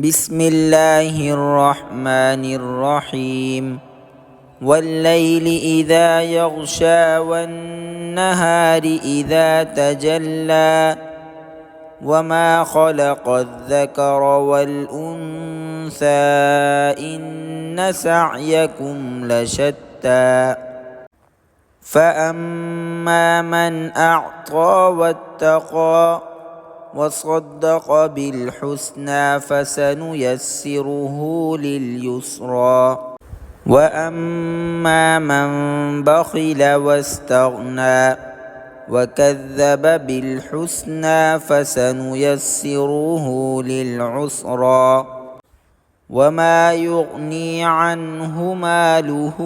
بسم الله الرحمن الرحيم والليل إذا يغشى والنهار إذا تجلى وما خلق الذكر والأنثى إن سعيكم لشتى فأما من أعطى واتقى وصدق بالحسنى فسنيسره لليسرى وأما من بخل واستغنى وكذب بالحسنى فسنيسره للعسرى وما يغني عنه ماله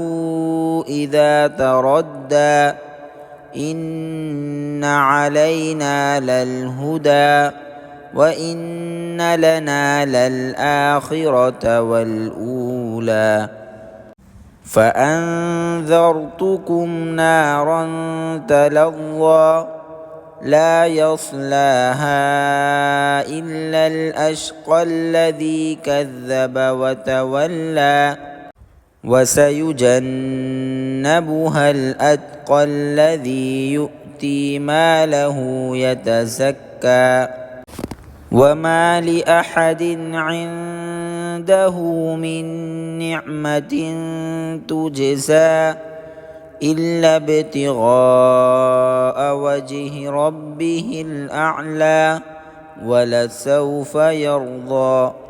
إذا تردى إن علينا للهدى وإن لنا للآخرة والأولى فأنذرتكم نارا تلظى لا يصلاها إلا الأشقى الذي كذب وتولى وسيجنبها الأتقى الذي يؤتي ماله يتزكى وما لأحد عنده من نعمة تجزى إلا ابتغاء وجه ربه الأعلى ولسوف يرضى